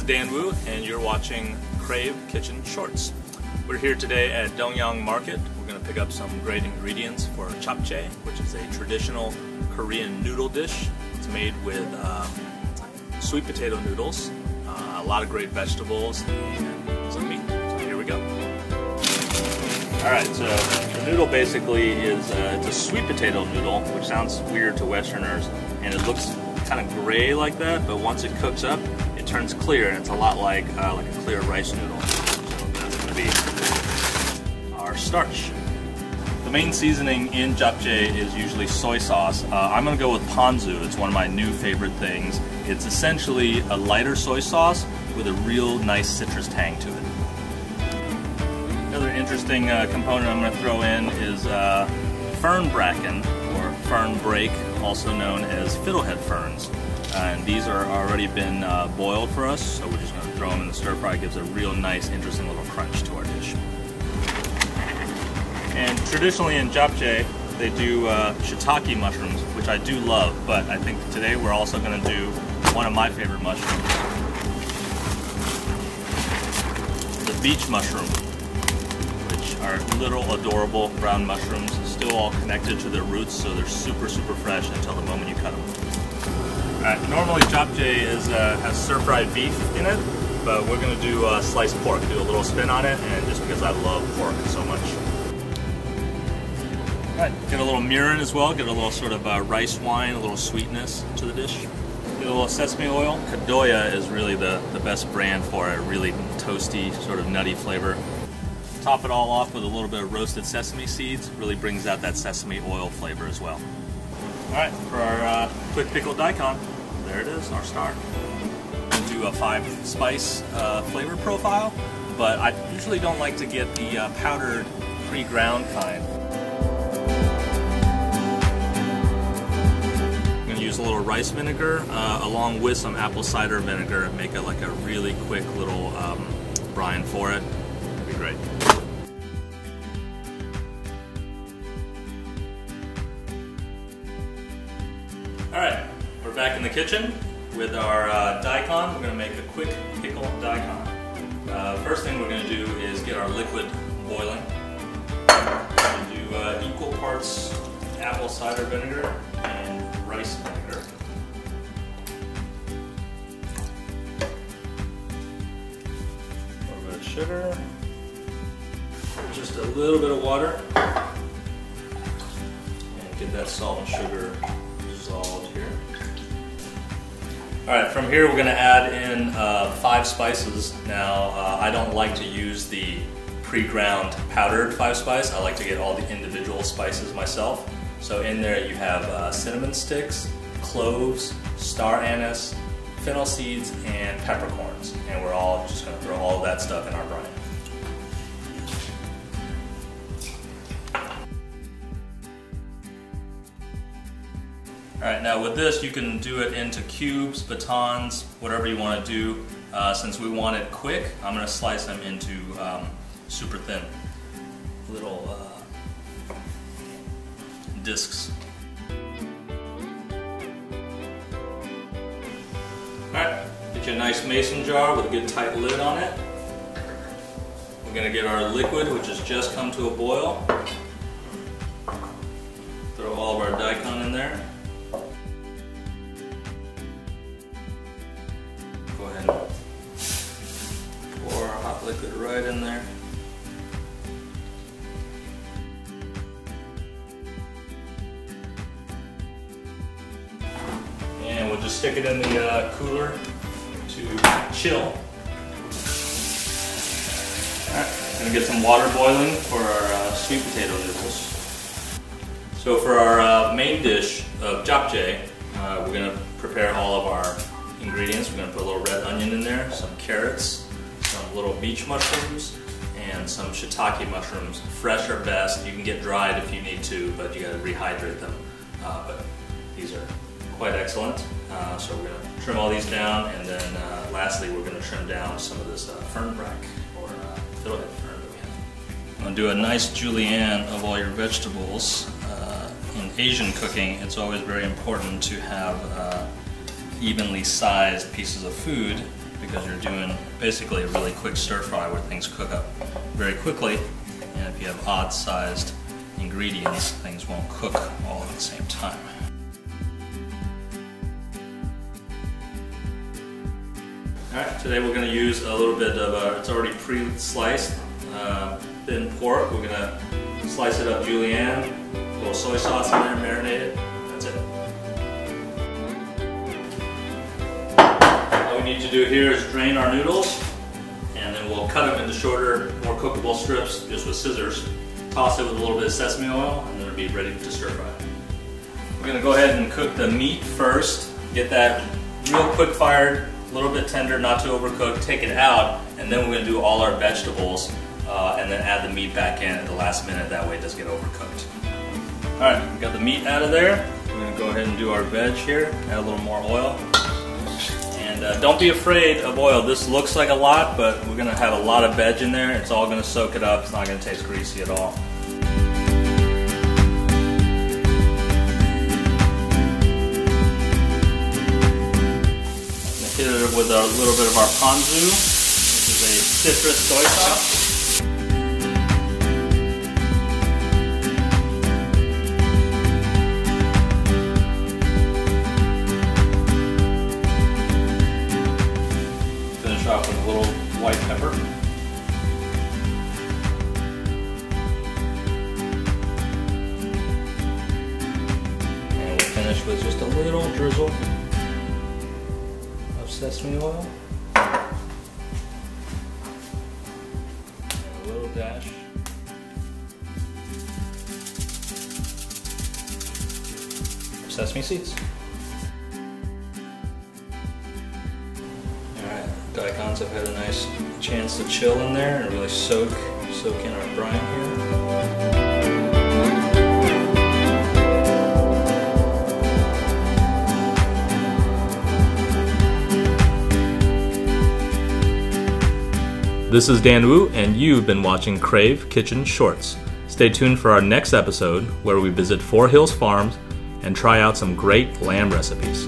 Dan Wu, and you're watching Crave Kitchen Shorts. We're here today at Dongyang Market. We're going to pick up some great ingredients for japchae, which is a traditional Korean noodle dish. It's made with sweet potato noodles, a lot of great vegetables, and some meat. So here we go. Alright, so the noodle basically is it's a sweet potato noodle, which sounds weird to Westerners, and it looks kind of gray like that, but once it cooks up, it turns clear, and it's a lot like a clear rice noodle. So that's going to be our starch. The main seasoning in japchae is usually soy sauce. I'm going to go with ponzu. It's one of my new favorite things. It's essentially a lighter soy sauce with a real nice citrus tang to it. Another interesting component I'm going to throw in is fern bracken, or fern break, also known as fiddlehead ferns. And these are already been boiled for us, so we're just going to throw them in the stir fry. It gives a real nice, interesting little crunch to our dish. And traditionally in japchae, they do shiitake mushrooms, which I do love, but I think today we're also going to do one of my favorite mushrooms, the beach mushroom, which are little adorable brown mushrooms, still all connected to their roots, so they're super, super fresh until the moment you cut them. Normally japchae has stir-fried beef in it, but we're going to do sliced pork, do a little spin on it, and just because I love pork so much. Alright, get a little mirin as well, get a little sort of rice wine, a little sweetness to the dish. Get a little sesame oil. Kadoya is really the best brand for it, really toasty, sort of nutty flavor. Top it all off with a little bit of roasted sesame seeds, really brings out that sesame oil flavor as well. Alright, for our quick pickled daikon, there it is, our star. We'll do a 5-spice flavor profile, but I usually don't like to get the powdered pre-ground kind. I'm going to use a little rice vinegar along with some apple cider vinegar and make it like a really quick little brine for it. It'd be great. Alright, we're back in the kitchen with our daikon. We're going to make a quick pickled daikon. First thing we're going to do is get our liquid boiling. We're going to do equal parts apple cider vinegar and rice vinegar. A little bit of sugar. Just a little bit of water. And get that salt and sugar dissolved here. Alright, from here we're going to add in 5 spices. Now, I don't like to use the pre-ground powdered 5-spice. I like to get all the individual spices myself. So in there you have cinnamon sticks, cloves, star anise, fennel seeds, and peppercorns. And we're all just going to throw all of that stuff in our brine. Alright, now with this you can do it into cubes, batons, whatever you want to do. Since we want it quick, I'm going to slice them into super thin little discs. Alright, get you a nice mason jar with a good tight lid on it. We're going to get our liquid, which has just come to a boil. Throw all of our daikon in there. Go ahead and pour our hot liquid right in there. And we'll just stick it in the cooler to chill. Alright, gonna get some water boiling for our sweet potato noodles. So for our main dish of japchae, we're gonna prepare all of our ingredients. We're going to put a little red onion in there, some carrots, some little beach mushrooms, and some shiitake mushrooms. Fresh are best. You can get dried if you need to, but you got to rehydrate them. But these are quite excellent. So we're going to trim all these down, and then lastly we're going to trim down some of this fern brack, or fiddlehead fern that we have. I'm going to do a nice julienne of all your vegetables. In Asian cooking, it's always very important to have evenly sized pieces of food because you're doing basically a really quick stir fry where things cook up very quickly, and if you have odd sized ingredients, things won't cook all at the same time. Alright, today we're going to use a little bit of, it's already pre-sliced, thin pork. We're going to slice it up julienne, a little soy sauce in there, marinate it. That's it. All we need to do here is drain our noodles, and then we'll cut them into shorter, more cookable strips just with scissors. Toss it with a little bit of sesame oil, and then it'll be ready to stir fry. We're going to go ahead and cook the meat first. Get that real quick fired, a little bit tender, not too overcooked. Take it out, and then we're going to do all our vegetables, and then add the meat back in at the last minute. That way it doesn't get overcooked. Alright, we got the meat out of there. We're going to go ahead and do our veg here. Add a little more oil. And don't be afraid of oil. This looks like a lot, but we're going to have a lot of veg in there. It's all going to soak it up. It's not going to taste greasy at all. Hit it with a little bit of our ponzu, which is a citrus soy sauce. Finish off with a little white pepper. And we'll finish with just a little drizzle sesame oil, and a little dash of sesame seeds. Alright, daikons have had a nice chance to chill in there and really soak in our brine here. This is Dan Wu, and you've been watching Crave Kitchen Shorts. Stay tuned for our next episode, where we visit Four Hills Farms and try out some great lamb recipes.